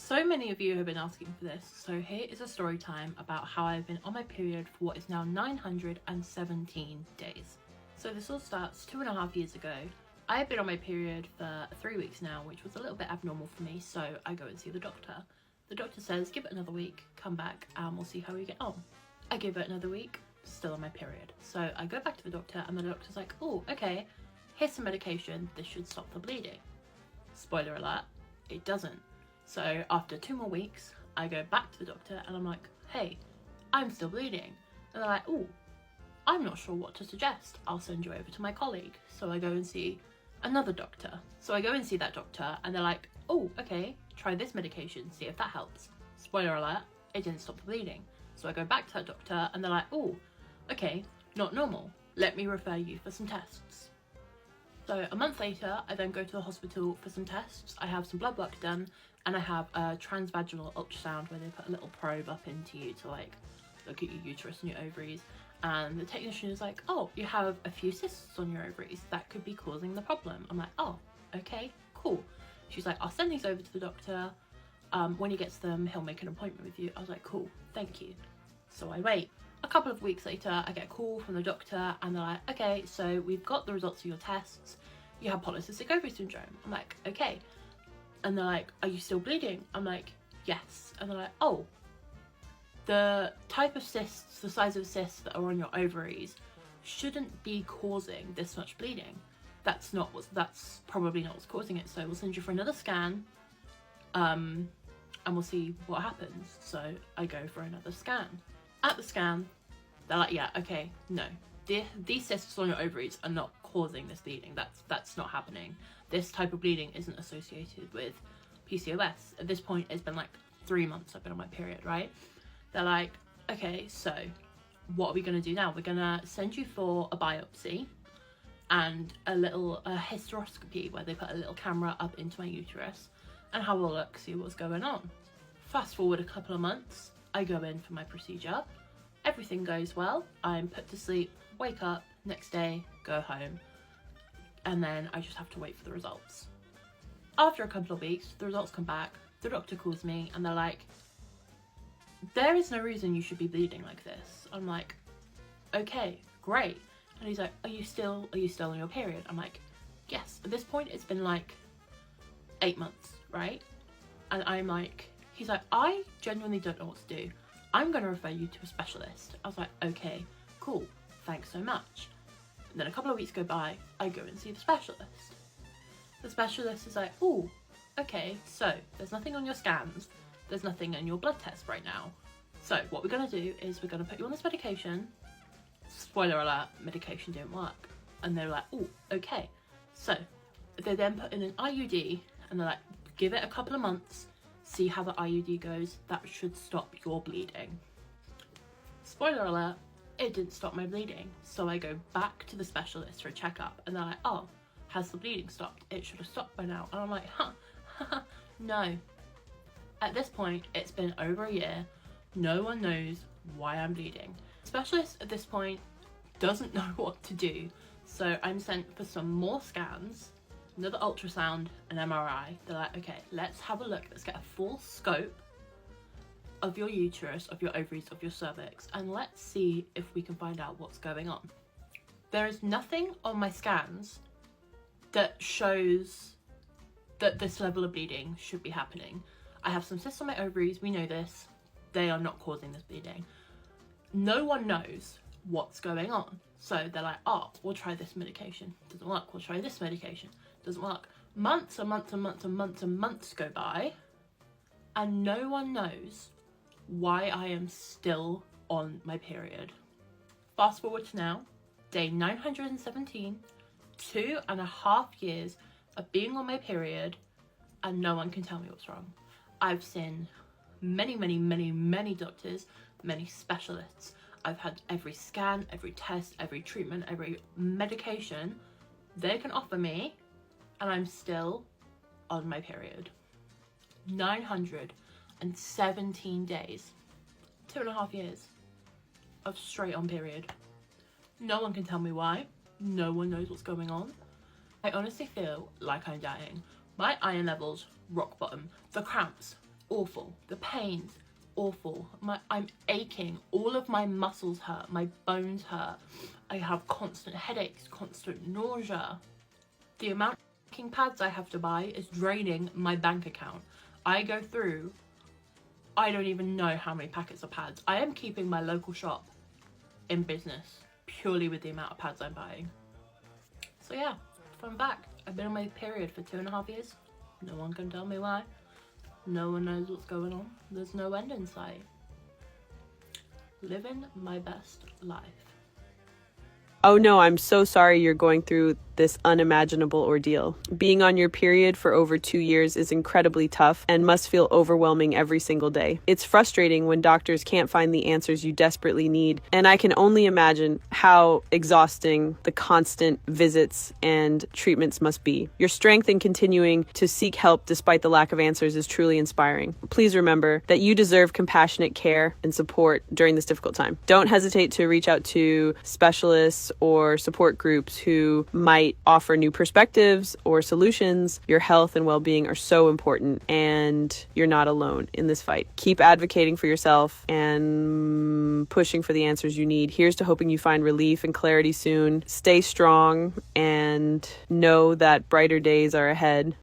So many of you have been asking for this, so here is a story time about how I've been on my period for what is now 917 days. So this all starts 2.5 years ago. I have been on my period for 3 weeks now, which was a little bit abnormal for me, so I go and see the doctor. The doctor says, give it another week, come back and we'll see how we get on. I give it another week, still on my period. So I go back to the doctor and the doctor's like, oh, okay, here's some medication, this should stop the bleeding. Spoiler alert, it doesn't. So after 2 more weeks, I go back to the doctor and I'm like, hey, I'm still bleeding. And they're like, oh, I'm not sure what to suggest. I'll send you over to my colleague. So I go and see another doctor. So I go and see that doctor and they're like, oh, okay, try this medication, see if that helps. Spoiler alert, it didn't stop the bleeding. So I go back to that doctor and they're like, oh, okay, not normal. Let me refer you for some tests. So a month later, I then go to the hospital for some tests. I have some blood work done and I have a transvaginal ultrasound where they put a little probe up into you to like look at your uterus and your ovaries. And the technician is like, oh, you have a few cysts on your ovaries. That could be causing the problem. I'm like, oh, okay, cool. She's like, I'll send these over to the doctor. When he gets them, he'll make an appointment with you. I was like, cool, thank you. So I wait. A couple of weeks later, I get a call from the doctor and they're like, okay, so we've got the results of your tests. You have polycystic ovary syndrome. I'm like, okay. And they're like, are you still bleeding? I'm like, yes. And they're like, oh, the type of cysts, the size of cysts that are on your ovaries shouldn't be causing this much bleeding. That's probably not what's causing it. So we'll send you for another scan and we'll see what happens. So I go for another scan. At the scan, they're like, yeah, okay, no. These cysts on your ovaries are not causing this bleeding. That's not happening. This type of bleeding isn't associated with PCOS. At this point, it's been like 3 months I've been on my period, right? They're like, okay, so what are we going to do now? We're going to send you for a biopsy and a hysteroscopy where they put a little camera up into my uterus and have a look, see what's going on. Fast forward a couple of months, I go in for my procedure. Everything goes well. I'm put to sleep, wake up, next day, go home. And then I just have to wait for the results. After a couple of weeks, the results come back. The doctor calls me and they're like, there is no reason you should be bleeding like this. I'm like, okay, great. And he's like, are you still on your period? I'm like, yes. At this point, it's been like 8 months, right? And I'm like, he's like, I genuinely don't know what to do. I'm going to refer you to a specialist. I was like, okay, cool. Thanks so much. And then a couple of weeks go by, I go and see the specialist. The specialist is like, oh, okay, so there's nothing on your scans. There's nothing in your blood test right now. So what we're going to do is we're going to put you on this medication. Spoiler alert, medication didn't work. And they're like, oh, okay. So they then put in an IUD and they're like, give it a couple of months, see how the IUD goes. That should stop your bleeding. Spoiler alert, it didn't stop my bleeding. So I go back to the specialist for a checkup and they're like, oh, has the bleeding stopped? It should have stopped by now. And I'm like, no. At this point, it's been over a year. No one knows why I'm bleeding. The specialist at this point doesn't know what to do. So I'm sent for some more scans, another ultrasound, an MRI. They're like, okay, let's have a look. Let's get a full scope of your uterus, of your ovaries, of your cervix, and let's see if we can find out what's going on. There is nothing on my scans that shows that this level of bleeding should be happening. I have some cysts on my ovaries, we know this. They are not causing this bleeding. No one knows what's going on. So they're like, oh, we'll try this medication. Doesn't work. We'll try this medication. Doesn't work. Months and months and months and months and months go by and no one knows why I am still on my period. Fast forward to now, day 917, 2.5 years of being on my period and no one can tell me what's wrong. I've seen many doctors, many specialists. I've had every scan, every test, every treatment, every medication they can offer me and I'm still on my period. 917 days, 2.5 years of straight on period. No one can tell me why. No one knows what's going on. I honestly feel like I'm dying. My iron levels rock bottom. The cramps awful. The pains, awful. I'm aching. All of my muscles hurt. My bones hurt. I have constant headaches, constant nausea. The amount of fucking pads I have to buy is draining my bank account. I go through, I don't even know how many packets of pads. I am keeping my local shop in business purely with the amount of pads I'm buying. So yeah, fun fact, I've been on my period for 2.5 years. No one can tell me why. No one knows what's going on. There's no end in sight. Living my best life. Oh no, I'm so sorry you're going through this unimaginable ordeal. Being on your period for over 2 years is incredibly tough and must feel overwhelming every single day. It's frustrating when doctors can't find the answers you desperately need, and I can only imagine how exhausting the constant visits and treatments must be. Your strength in continuing to seek help despite the lack of answers is truly inspiring. Please remember that you deserve compassionate care and support during this difficult time. Don't hesitate to reach out to specialists or support groups who might offer new perspectives or solutions. Your health and well-being are so important, and you're not alone in this fight. Keep advocating for yourself and pushing for the answers you need. Here's to hoping you find relief and clarity soon. Stay strong and know that brighter days are ahead.